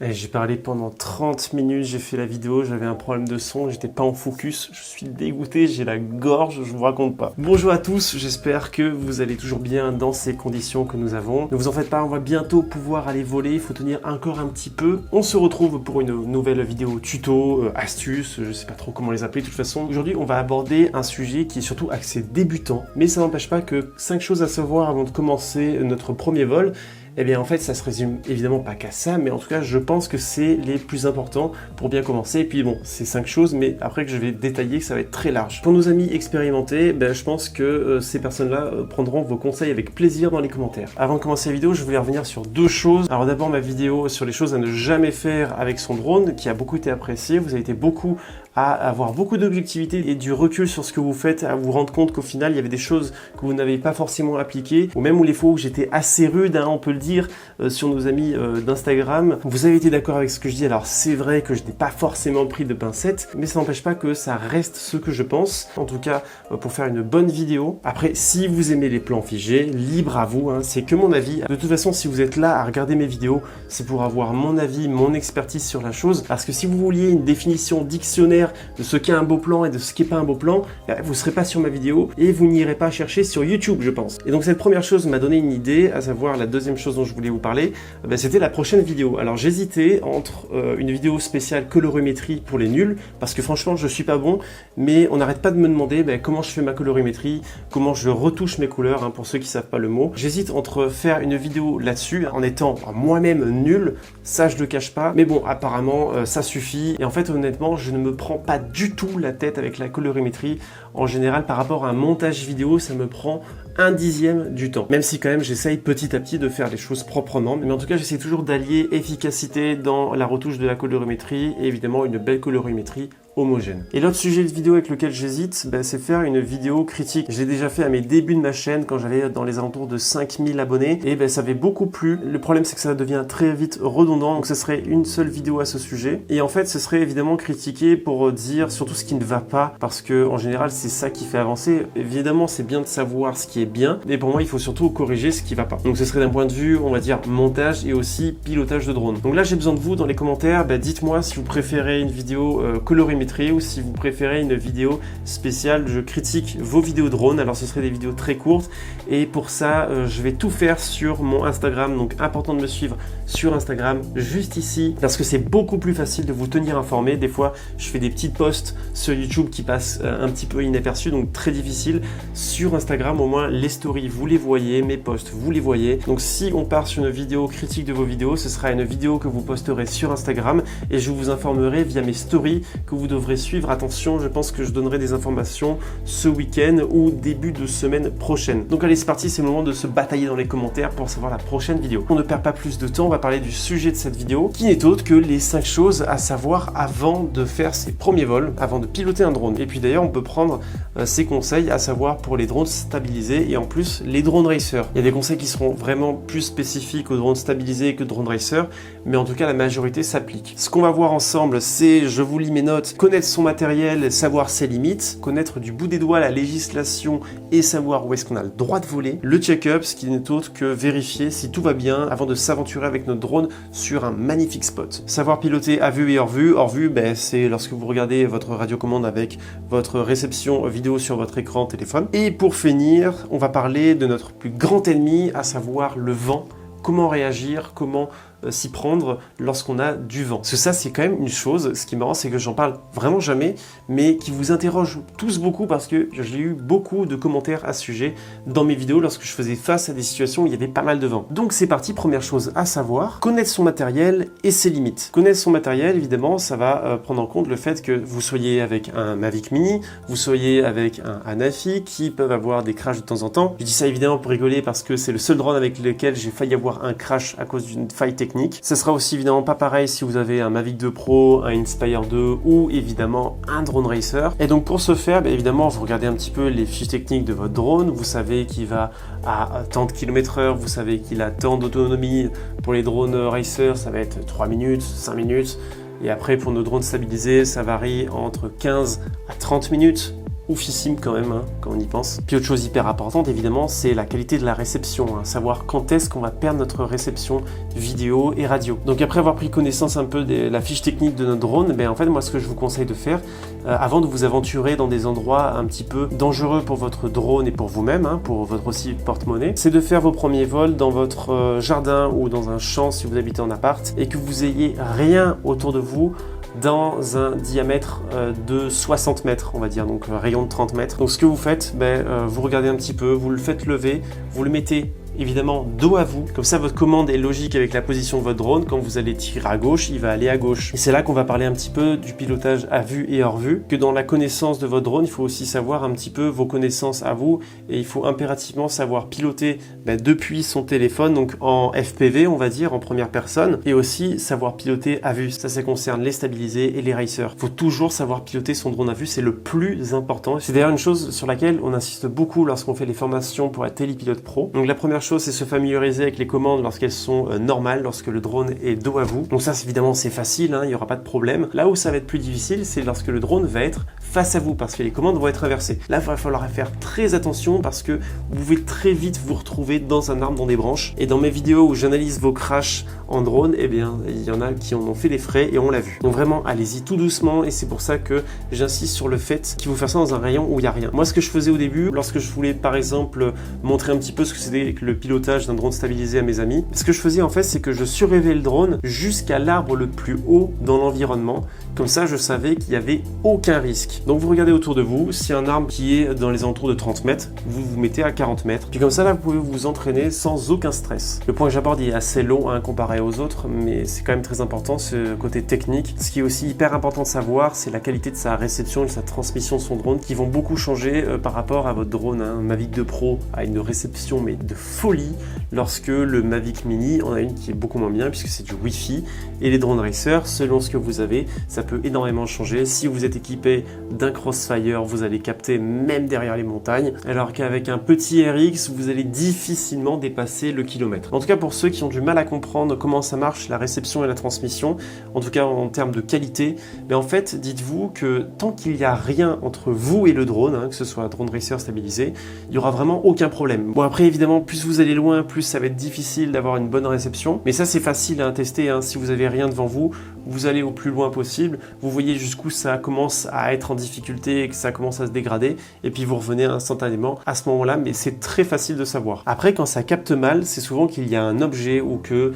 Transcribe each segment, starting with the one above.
Et j'ai parlé pendant 30 minutes, j'ai fait la vidéo, j'avais un problème de son, j'étais pas en focus, je suis dégoûté, j'ai la gorge, je vous raconte pas. Bonjour à tous, j'espère que vous allez toujours bien dans ces conditions que nous avons. Ne vous en faites pas, on va bientôt pouvoir aller voler, il faut tenir encore un petit peu. On se retrouve pour une nouvelle vidéo tuto, astuce, je sais pas trop comment les appeler de toute façon. Aujourd'hui, on va aborder un sujet qui est surtout axé débutant, mais ça n'empêche pas que 5 choses à savoir avant de commencer notre premier vol. Eh bien en fait ça se résume évidemment pas qu'à ça, mais en tout cas je pense que c'est les plus importants pour bien commencer. Et puis bon, c'est 5 choses, mais après que je vais détailler, ça va être très large. Pour nos amis expérimentés, je pense que ces personnes-là prendront vos conseils avec plaisir dans les commentaires. Avant de commencer la vidéo, je voulais revenir sur 2 choses. Alors d'abord ma vidéo sur les choses à ne jamais faire avec son drone, qui a beaucoup été appréciée. Vous avez été beaucoup à avoir beaucoup d'objectivité et du recul sur ce que vous faites, à vous rendre compte qu'au final il y avait des choses que vous n'avez pas forcément appliquées, ou même où les fois où j'étais assez rude, on peut le dire, sur nos amis d'Instagram. Vous avez été d'accord avec ce que je dis. Alors c'est vrai que je n'ai pas forcément pris de pincettes, mais ça n'empêche pas que ça reste ce que je pense, en tout cas pour faire une bonne vidéo. Après, si vous aimez les plans figés, libre à vous, c'est que mon avis. De toute façon, si vous êtes là à regarder mes vidéos, c'est pour avoir mon avis, mon expertise sur la chose, parce que si vous vouliez une définition dictionnaire de ce qu'est un beau plan et de ce qui n'est pas un beau plan, vous ne serez pas sur ma vidéo et vous n'irez pas chercher sur YouTube, je pense. Et donc cette première chose m'a donné une idée, à savoir la deuxième chose dont je voulais vous parler, c'était la prochaine vidéo. Alors j'hésitais entre une vidéo spéciale colorimétrie pour les nuls, parce que franchement je suis pas bon, mais on n'arrête pas de me demander comment je fais ma colorimétrie, comment je retouche mes couleurs, pour ceux qui savent pas le mot. J'hésite entre faire une vidéo là-dessus, en étant moi-même nul, ça je le cache pas, mais bon apparemment ça suffit, et en fait honnêtement je ne me prends pas du tout la tête avec la colorimétrie. En général par rapport à un montage vidéo, ça me prend 1/10 du temps, même si quand même j'essaye petit à petit de faire les choses proprement, mais en tout cas j'essaie toujours d'allier efficacité dans la retouche de la colorimétrie et évidemment une belle colorimétrie homogène. Et l'autre sujet de vidéo avec lequel j'hésite, c'est faire une vidéo critique. Je l'ai déjà fait à mes débuts de ma chaîne quand j'avais dans les alentours de 5000 abonnés et ça avait beaucoup plu. Le problème c'est que ça devient très vite redondant, donc ce serait une seule vidéo à ce sujet. Et en fait ce serait évidemment critiquer pour dire surtout ce qui ne va pas, parce que en général c'est ça qui fait avancer. Évidemment c'est bien de savoir ce qui est bien, mais pour moi il faut surtout corriger ce qui va pas. Donc ce serait d'un point de vue on va dire montage et aussi pilotage de drone. Donc là j'ai besoin de vous dans les commentaires, dites-moi si vous préférez une vidéo colorimétrie ou si vous préférez une vidéo spéciale. Je critique vos vidéos drone, alors ce serait des vidéos très courtes et pour ça je vais tout faire sur mon Instagram, donc important de me suivre sur Instagram juste ici parce que c'est beaucoup plus facile de vous tenir informé. Des fois je fais des petites posts sur YouTube qui passent un petit peu inaperçus, donc très difficile. Sur Instagram au moins les stories vous les voyez, mes posts vous les voyez. Donc si on part sur une vidéo critique de vos vidéos, ce sera une vidéo que vous posterez sur Instagram et je vous informerai via mes stories que vous devrez suivre. Attention, je pense que je donnerai des informations ce week-end ou début de semaine prochaine. Donc allez, c'est parti, c'est le moment de se batailler dans les commentaires pour savoir la prochaine vidéo. On ne perd pas plus de temps, on va parler du sujet de cette vidéo qui n'est autre que les 5 choses à savoir avant de faire ses premiers vols, avant de piloter un drone. Et puis d'ailleurs, on peut prendre ces conseils à savoir pour les drones stabilisés et en plus les drones racers. Il y a des conseils qui seront vraiment plus spécifiques aux drones stabilisés que drones racers, mais en tout cas la majorité s'applique. Ce qu'on va voir ensemble, c'est, je vous lis mes notes, connaître son matériel, savoir ses limites, connaître du bout des doigts la législation et savoir où est-ce qu'on a le droit de voler, le check-up, ce qui n'est autre que vérifier si tout va bien avant de s'aventurer avec notre drone sur un magnifique spot. Savoir piloter à vue et hors vue. Hors vue, c'est lorsque vous regardez votre radiocommande avec votre réception vidéo sur votre écran téléphone. Et pour finir, on va parler de notre plus grand ennemi, à savoir le vent. Comment réagir, comment s'y prendre lorsqu'on a du vent. Parce que ça, c'est quand même une chose, ce qui est marrant, c'est que j'en parle vraiment jamais, mais qui vous interroge tous beaucoup parce que j'ai eu beaucoup de commentaires à ce sujet dans mes vidéos lorsque je faisais face à des situations où il y avait pas mal de vent. Donc c'est parti, première chose à savoir, connaître son matériel et ses limites. Connaître son matériel, évidemment, ça va prendre en compte le fait que vous soyez avec un Mavic Mini, vous soyez avec un Anafi qui peuvent avoir des crashs de temps en temps. Je dis ça évidemment pour rigoler parce que c'est le seul drone avec lequel j'ai failli avoir un crash à cause d'une faille technique. Ça sera aussi évidemment pas pareil si vous avez un Mavic 2 Pro, un Inspire 2 ou évidemment un drone racer. Et donc pour ce faire, évidemment, vous regardez un petit peu les fiches techniques de votre drone. Vous savez qu'il va à tant de km/h, vous savez qu'il a tant d'autonomie. Pour les drones racer, ça va être 3 minutes, 5 minutes. Et après, pour nos drones stabilisés, ça varie entre 15 à 30 minutes oufissime quand même, hein, quand on y pense. Puis autre chose hyper importante, évidemment, c'est la qualité de la réception, hein, savoir quand est-ce qu'on va perdre notre réception vidéo et radio. Donc après avoir pris connaissance un peu de la fiche technique de notre drone, en fait, moi, ce que je vous conseille de faire, avant de vous aventurer dans des endroits un petit peu dangereux pour votre drone et pour vous-même, hein, pour votre aussi porte-monnaie, c'est de faire vos premiers vols dans votre jardin ou dans un champ si vous habitez en appart et que vous ayez rien autour de vous dans un diamètre de 60 mètres, on va dire, donc rayon de 30 mètres. Donc ce que vous faites, vous regardez un petit peu, vous le faites lever, vous le mettez évidemment dos à vous, comme ça votre commande est logique avec la position de votre drone. Quand vous allez tirer à gauche, il va aller à gauche. Et c'est là qu'on va parler un petit peu du pilotage à vue et hors vue, que dans la connaissance de votre drone, il faut aussi savoir un petit peu vos connaissances à vous, et il faut impérativement savoir piloter depuis son téléphone, donc en FPV on va dire, en première personne, et aussi savoir piloter à vue. Ça concerne les stabilisés et les racers. Il faut toujours savoir piloter son drone à vue, c'est le plus important. C'est d'ailleurs une chose sur laquelle on insiste beaucoup lorsqu'on fait les formations pour être télépilote pro. Donc la première chose, c'est se familiariser avec les commandes lorsqu'elles sont normales, lorsque le drone est dos à vous. Donc ça, évidemment, c'est facile, hein, il n'y aura pas de problème. Là où ça va être plus difficile, c'est lorsque le drone va être face à vous, parce que les commandes vont être inversées. Là, il va falloir faire très attention parce que vous pouvez très vite vous retrouver dans un arbre, dans des branches. Et dans mes vidéos où j'analyse vos crashs en drone, il y en a qui en ont fait les frais et on l'a vu. Donc vraiment, allez-y tout doucement, et c'est pour ça que j'insiste sur le fait qu'il faut faire ça dans un rayon où il n'y a rien. Moi, ce que je faisais au début, lorsque je voulais par exemple montrer un petit peu ce que c'était le pilotage d'un drone stabilisé à mes amis, ce que je faisais en fait, c'est que je surélevais le drone jusqu'à l'arbre le plus haut dans l'environnement. Comme ça, je savais qu'il n'y avait aucun risque. Donc vous regardez autour de vous, si un arbre qui est dans les alentours de 30 mètres, vous vous mettez à 40 mètres. Puis comme ça, là, vous pouvez vous entraîner sans aucun stress. Le point que j'aborde est assez long, hein, comparé aux autres, mais c'est quand même très important, ce côté technique. Ce qui est aussi hyper important de savoir, c'est la qualité de sa réception et de sa transmission de son drone, qui vont beaucoup changer par rapport à votre drone. Hein. Mavic 2 Pro a une réception mais de folie, lorsque le Mavic Mini en a une qui est beaucoup moins bien, puisque c'est du Wi-Fi. Et les drones racers, selon ce que vous avez, ça peut énormément changer. Si vous êtes équipé d'un Crossfire, vous allez capter même derrière les montagnes, alors qu'avec un petit RX, vous allez difficilement dépasser le kilomètre. En tout cas, pour ceux qui ont du mal à comprendre comment ça marche, la réception et la transmission, en tout cas en termes de qualité, en fait, dites-vous que tant qu'il n'y a rien entre vous et le drone, hein, que ce soit un drone racer stabilisé, il n'y aura vraiment aucun problème. Bon, après, évidemment, plus vous allez loin, plus ça va être difficile d'avoir une bonne réception, mais ça, c'est facile à tester, hein. Si vous avez rien devant vous, vous allez au plus loin possible, vous voyez jusqu'où ça commence à être en difficulté et que ça commence à se dégrader, et puis vous revenez instantanément à ce moment-là, mais c'est très facile de savoir. Après, quand ça capte mal, c'est souvent qu'il y a un objet ou que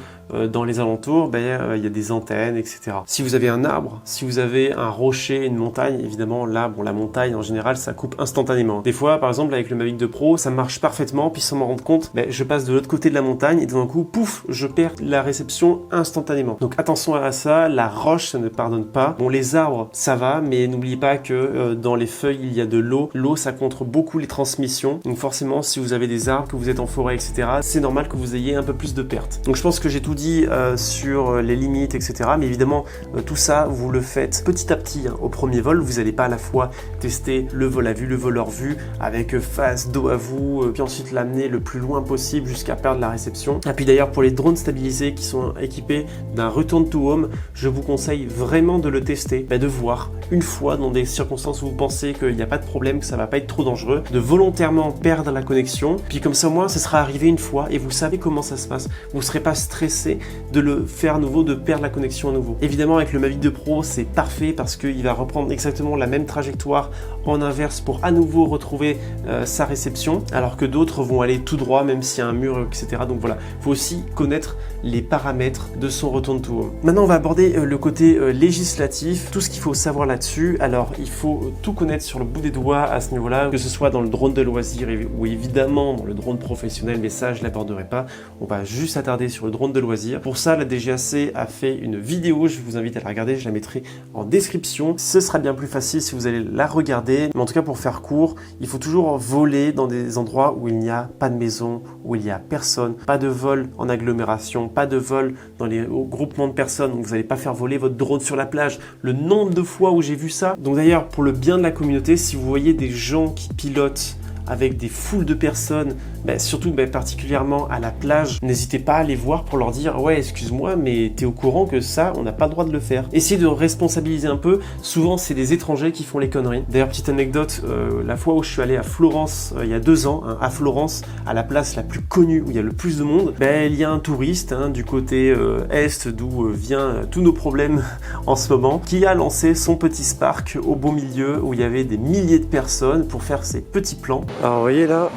dans les alentours, il y a des antennes, etc. Si vous avez un arbre, si vous avez un rocher, une montagne, évidemment, là, la montagne, en général, ça coupe instantanément. Des fois, par exemple, avec le Mavic 2 Pro, ça marche parfaitement, puis sans m'en rendre compte, je passe de l'autre côté de la montagne et d'un coup, pouf, je perds la réception instantanément. Donc attention à ça, la roche, ça ne pardonne pas. Bon, les arbres, ça va, mais n'oubliez pas que dans les feuilles, il y a de l'eau. L'eau, ça contre beaucoup les transmissions. Donc forcément, si vous avez des arbres, que vous êtes en forêt, etc., c'est normal que vous ayez un peu plus de pertes. Donc je pense que j'ai tout dit sur les limites, etc. Mais évidemment, tout ça, vous le faites petit à petit. Hein. Au premier vol, vous n'allez pas à la fois tester le vol à vue, le vol hors vue, avec face, dos à vous, puis ensuite l'amener le plus loin possible jusqu'à perdre la réception. Et puis d'ailleurs, pour les drones stabilisés qui sont équipés d'un return to home, je vous conseille vraiment de le tester, de voir une fois dans des circonstances où vous pensez qu'il n'y a pas de problème, que ça va pas être trop dangereux, de volontairement perdre la connexion. Puis comme ça, au moins, ça sera arrivé une fois et vous savez comment ça se passe. Vous ne serez pas stressé de le faire à nouveau, de perdre la connexion à nouveau. Évidemment, avec le Mavic 2 Pro, c'est parfait parce qu'il va reprendre exactement la même trajectoire en inverse pour à nouveau retrouver sa réception, alors que d'autres vont aller tout droit, même s'il y a un mur, etc. Donc voilà, il faut aussi connaître les paramètres de son return to home. Maintenant, on va aborder le côté législatif, tout ce qu'il faut savoir là-dessus. Alors, il faut tout connaître sur le bout des doigts à ce niveau-là, que ce soit dans le drone de loisir ou évidemment dans le drone professionnel, mais ça, je ne l'aborderai pas. On va juste s'attarder sur le drone de loisir. Pour ça, la DGAC a fait une vidéo, je vous invite à la regarder, je la mettrai en description. Ce sera bien plus facile si vous allez la regarder, mais en tout cas, pour faire court, il faut toujours voler dans des endroits où il n'y a pas de maison, où il n'y a personne, pas de vol en agglomération, pas de vol dans les groupements de personnes, donc vous n'allez pas faire voler votre drone sur la plage. Le nombre de fois où j'ai vu ça. Donc d'ailleurs, pour le bien de la communauté, si vous voyez des gens qui pilotent avec des foules de personnes, surtout particulièrement à la plage, n'hésitez pas à les voir pour leur dire « Ouais, excuse-moi, mais t'es au courant que ça, on n'a pas le droit de le faire ». Essayez de responsabiliser un peu. Souvent, c'est des étrangers qui font les conneries. D'ailleurs, petite anecdote, la fois où je suis allé à Florence, il y a 2 ans, à Florence, à la place la plus connue où il y a le plus de monde, il y a un touriste du côté est d'où viennent tous nos problèmes en ce moment, qui a lancé son petit Spark au beau milieu où il y avait des milliers de personnes pour faire ses petits plans. Alors, vous voyez là,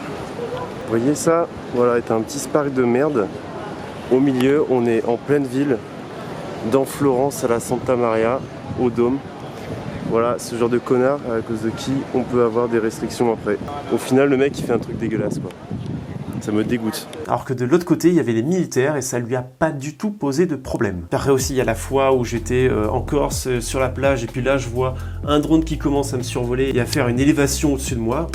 vous voyez ça, voilà, c'est un petit Spark de merde. Au milieu, on est en pleine ville, dans Florence, à la Santa Maria, au Dôme. Voilà, ce genre de connard à cause de qui on peut avoir des restrictions après. Au final, le mec, il fait un truc dégueulasse, quoi. Ça me dégoûte. Alors que de l'autre côté, il y avait les militaires et ça lui a pas du tout posé de problème. Après aussi, il y a la fois où j'étais en Corse, sur la plage, et puis là, je vois un drone qui commence à me survoler et à faire une élévation au-dessus de moi.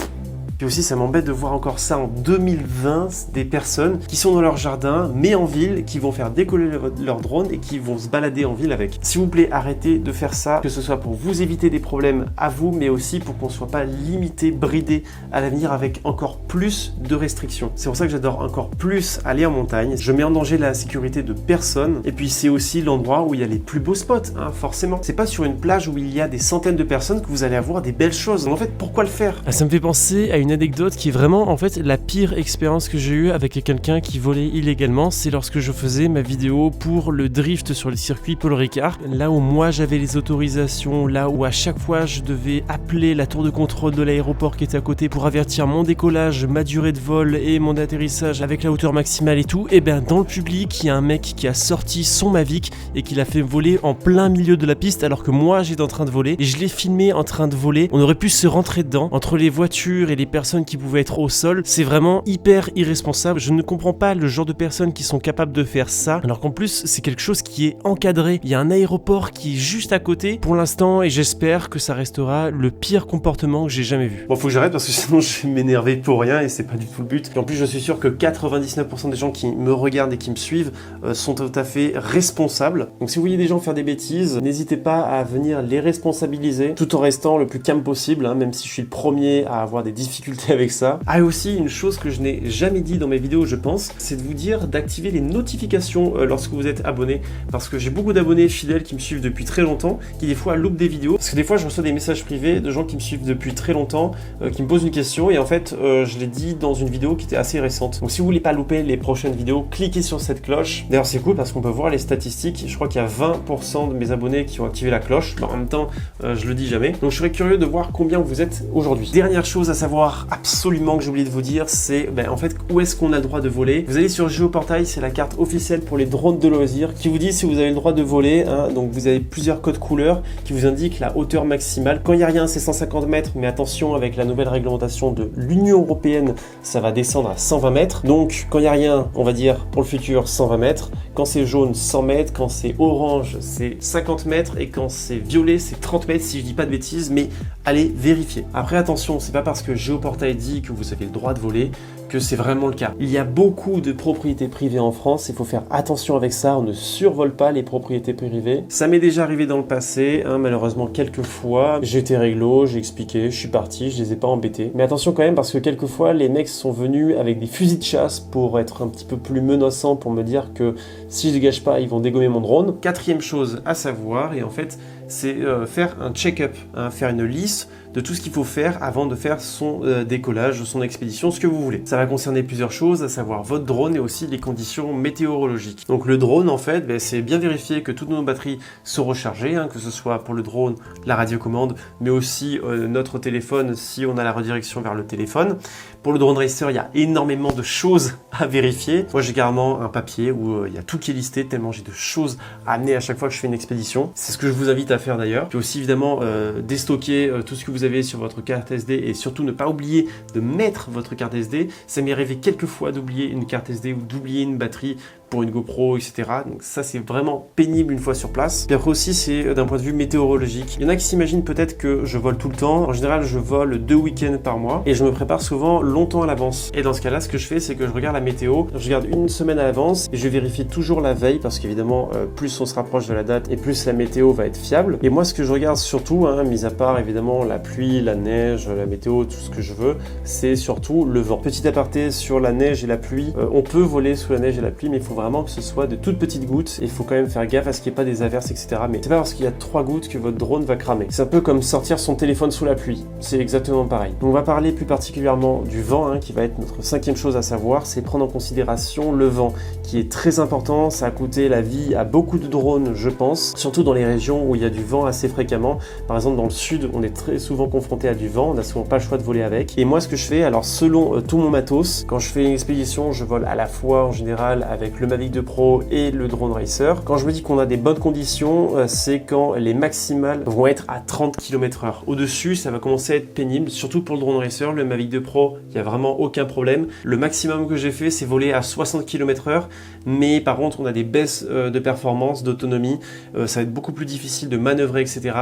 Puis aussi, ça m'embête de voir encore ça en 2020, des personnes qui sont dans leur jardin, mais en ville, qui vont faire décoller leur drone et qui vont se balader en ville avec. S'il vous plaît, arrêtez de faire ça, que ce soit pour vous éviter des problèmes à vous, mais aussi pour qu'on ne soit pas limité, bridé à l'avenir avec encore plus de restrictions. C'est pour ça que j'adore encore plus aller en montagne. Je mets en danger la sécurité de personne, et puis c'est aussi l'endroit où il y a les plus beaux spots, forcément. C'est pas sur une plage où il y a des centaines de personnes que vous allez avoir des belles choses. Donc en fait, pourquoi le faire? Ça me fait penser à une anecdote qui est vraiment en fait la pire expérience que j'ai eue avec quelqu'un qui volait illégalement. C'est lorsque je faisais ma vidéo pour le drift sur le circuit Paul Ricard, là où moi j'avais les autorisations, là où à chaque fois je devais appeler la tour de contrôle de l'aéroport qui était à côté pour avertir mon décollage, ma durée de vol et mon atterrissage avec la hauteur maximale et tout. Et bien dans le public, il y a un mec qui a sorti son Mavic et qui l'a fait voler en plein milieu de la piste alors que moi j'étais en train de voler et je l'ai filmé en train de voler. On aurait pu se rentrer dedans entre les voitures et les personnes qui pouvaient être au sol. C'est vraiment hyper irresponsable. Je ne comprends pas le genre de personnes qui sont capables de faire ça, alors qu'en plus c'est quelque chose qui est encadré. Il y a un aéroport qui est juste à côté pour l'instant et j'espère que ça restera le pire comportement que j'ai jamais vu. Bon, faut que j'arrête parce que sinon je vais m'énerver pour rien et c'est pas du tout le but. Et en plus, je suis sûr que 99% des gens qui me regardent et qui me suivent sont tout à fait responsables. Donc si vous voyez des gens faire des bêtises, n'hésitez pas à venir les responsabiliser tout en restant le plus calme possible, même si je suis le premier à avoir des difficultés avec ça. Ah, et aussi une chose que je n'ai jamais dit dans mes vidéos, je pense, c'est de vous dire d'activer les notifications lorsque vous êtes abonné, parce que j'ai beaucoup d'abonnés fidèles qui me suivent depuis très longtemps, qui des fois loupent des vidéos, parce que des fois je reçois des messages privés de gens qui me suivent depuis très longtemps, qui me posent une question et en fait je l'ai dit dans une vidéo qui était assez récente. Donc si vous voulez pas louper les prochaines vidéos, cliquez sur cette cloche. D'ailleurs c'est cool parce qu'on peut voir les statistiques, je crois qu'il y a 20% de mes abonnés qui ont activé la cloche, mais en même temps je le dis jamais, donc je serais curieux de voir combien vous êtes aujourd'hui. Dernière chose à savoir absolument que j'ai oublié de vous dire, c'est en fait où est-ce qu'on a le droit de voler. Vous allez sur Géoportail, c'est la carte officielle pour les drones de loisirs qui vous dit si vous avez le droit de voler, donc vous avez plusieurs codes couleurs qui vous indiquent la hauteur maximale. Quand il n'y a rien, c'est 150 mètres, mais attention, avec la nouvelle réglementation de l'Union Européenne, ça va descendre à 120 mètres. Donc quand il n'y a rien, on va dire pour le futur 120 mètres. Quand c'est jaune, 100 mètres. Quand c'est orange, c'est 50 mètres. Et quand c'est violet, c'est 30 mètres si je dis pas de bêtises, mais allez vérifier. Après attention, c'est pas parce que Géoportail dit que vous avez le droit de voler que c'est vraiment le cas. Il y a beaucoup de propriétés privées en France, il faut faire attention avec ça, on ne survole pas les propriétés privées. Ça m'est déjà arrivé dans le passé, malheureusement quelques fois, j'étais réglo, j'ai expliqué, je suis parti, je les ai pas embêtés. Mais attention quand même parce que quelquefois les mecs sont venus avec des fusils de chasse pour être un petit peu plus menaçants, pour me dire que si je dégage pas, ils vont dégommer mon drone. Quatrième chose à savoir, et en fait, c'est faire un check-up, faire une liste de tout ce qu'il faut faire avant de faire son décollage, son expédition, ce que vous voulez. Ça va concerner plusieurs choses, à savoir votre drone et aussi les conditions météorologiques. Donc le drone, en fait, c'est bien vérifier que toutes nos batteries sont rechargées, que ce soit pour le drone, la radiocommande, mais aussi notre téléphone si on a la redirection vers le téléphone. Pour le drone racer, il y a énormément de choses à vérifier. Moi, j'ai carrément un papier où il y a tout qui est listé, tellement j'ai de choses à amener à chaque fois que je fais une expédition. C'est ce que je vous invite à faire d'ailleurs. Puis aussi, évidemment, déstocker tout ce que vous avez sur votre carte SD et surtout ne pas oublier de mettre votre carte SD. Ça m'est arrivé quelques fois d'oublier une carte SD ou d'oublier une batterie pour une GoPro, etc. Donc ça c'est vraiment pénible une fois sur place. Puis après aussi c'est d'un point de vue météorologique. Il y en a qui s'imaginent peut-être que je vole tout le temps. En général je vole 2 week-ends par mois et je me prépare souvent longtemps à l'avance. Et dans ce cas-là, ce que je fais, c'est que je regarde la météo, je regarde une semaine à l'avance et je vérifie toujours la veille parce qu'évidemment plus on se rapproche de la date et plus la météo va être fiable. Et moi ce que je regarde surtout, mis à part évidemment la pluie, la neige, la météo, tout ce que je veux, c'est surtout le vent. Petit aparté sur la neige et la pluie, on peut voler sous la neige et la pluie, mais il faut vraiment que ce soit de toutes petites gouttes et il faut quand même faire gaffe à ce qu'il n'y ait pas des averses, etc. Mais c'est pas parce qu'il y a 3 gouttes que votre drone va cramer. C'est un peu comme sortir son téléphone sous la pluie, c'est exactement pareil. Donc on va parler plus particulièrement du vent, qui va être notre 5e chose à savoir, c'est prendre en considération le vent, qui est très important. Ça a coûté la vie à beaucoup de drones, je pense, surtout dans les régions où il y a du vent assez fréquemment. Par exemple dans le sud, on est très souvent confronté à du vent, on n'a souvent pas le choix de voler avec. Et moi ce que je fais, alors selon tout mon matos, quand je fais une expédition, je vole à la fois en général avec le Mavic 2 Pro et le Drone Racer. Quand je me dis qu'on a des bonnes conditions, c'est quand les maximales vont être à 30 km/h. Au-dessus, ça va commencer à être pénible, surtout pour le Drone Racer. Le Mavic 2 Pro, il n'y a vraiment aucun problème. Le maximum que j'ai fait, c'est voler à 60 km/h, mais par contre, on a des baisses de performance, d'autonomie. Ça va être beaucoup plus difficile de manœuvrer, etc.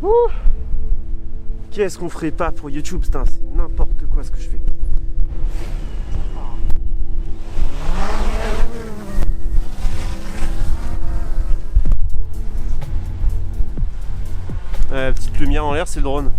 Ouh, qu'est-ce qu'on ferait pas pour YouTube, putain, c'est n'importe quoi ce que je fais. Petite lumière en l'air, c'est le drone.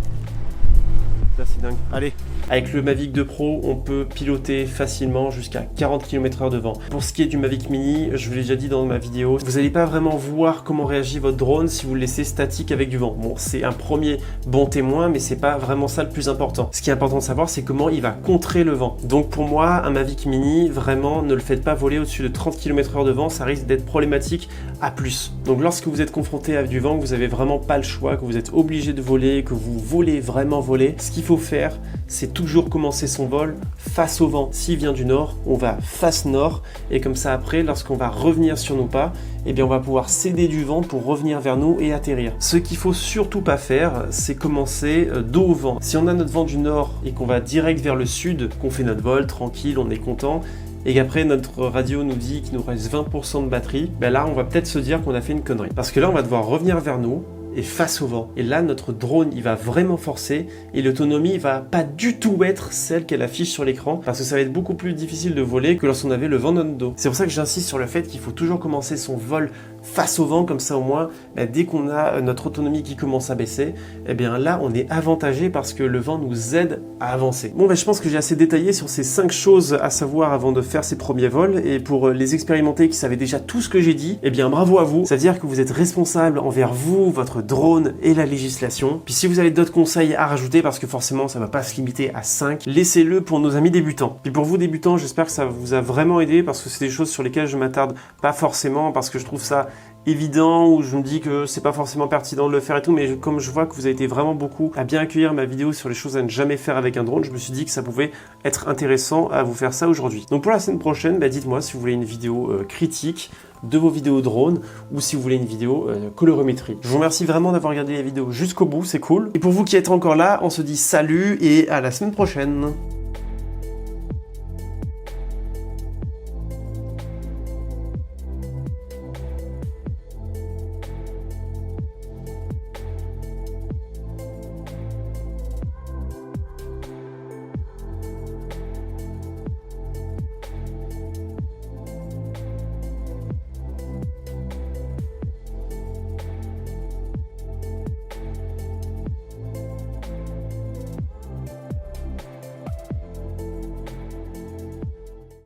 Là, c'est dingue. Allez. Avec le Mavic 2 Pro, on peut piloter facilement jusqu'à 40 km/h de vent. Pour ce qui est du Mavic Mini, je vous l'ai déjà dit dans ma vidéo, vous n'allez pas vraiment voir comment réagit votre drone si vous le laissez statique avec du vent. Bon, c'est un premier bon témoin, mais c'est pas vraiment ça le plus important. Ce qui est important de savoir, c'est comment il va contrer le vent. Donc pour moi, un Mavic Mini, vraiment, ne le faites pas voler au-dessus de 30 km/h de vent, ça risque d'être problématique à plus. Donc lorsque vous êtes confronté à du vent, que vous n'avez vraiment pas le choix, que vous êtes obligé de voler, que vous voulez vraiment voler, ce qu'il faut faire, c'est toujours commencer son vol face au vent. S'il vient du nord, on va face nord et comme ça après, lorsqu'on va revenir sur nos pas, eh bien on va pouvoir céder du vent pour revenir vers nous et atterrir. Ce qu'il faut surtout pas faire, c'est commencer dos au vent. Si on a notre vent du nord et qu'on va direct vers le sud, qu'on fait notre vol tranquille, on est content, et qu'après notre radio nous dit qu'il nous reste 20% de batterie, ben là on va peut-être se dire qu'on a fait une connerie. Parce que là on va devoir revenir vers nous et face au vent. Et là, notre drone, il va vraiment forcer et l'autonomie va pas du tout être celle qu'elle affiche sur l'écran parce que ça va être beaucoup plus difficile de voler que lorsqu'on avait le vent dans notre dos. C'est pour ça que j'insiste sur le fait qu'il faut toujours commencer son vol face au vent, comme ça au moins, dès qu'on a notre autonomie qui commence à baisser, eh bien là, on est avantagé parce que le vent nous aide à avancer. Bon, je pense que j'ai assez détaillé sur ces 5 choses à savoir avant de faire ces premiers vols et pour les expérimentés qui savaient déjà tout ce que j'ai dit, eh bien bravo à vous. C'est-à-dire que vous êtes responsable envers vous, votre drone et la législation. Puis si vous avez d'autres conseils à rajouter, parce que forcément ça ne va pas se limiter à 5, laissez-le pour nos amis débutants. Puis pour vous débutants, j'espère que ça vous a vraiment aidé parce que c'est des choses sur lesquelles je m'attarde pas forcément parce que je trouve ça évident ou je me dis que c'est pas forcément pertinent de le faire et tout, mais comme je vois que vous avez été vraiment beaucoup à bien accueillir ma vidéo sur les choses à ne jamais faire avec un drone, je me suis dit que ça pouvait être intéressant à vous faire ça aujourd'hui. Donc pour la semaine prochaine, dites-moi si vous voulez une vidéo critique de vos vidéos drone ou si vous voulez une vidéo colorimétrie. Je vous remercie vraiment d'avoir regardé la vidéo jusqu'au bout, c'est cool. Et pour vous qui êtes encore là, on se dit salut et à la semaine prochaine.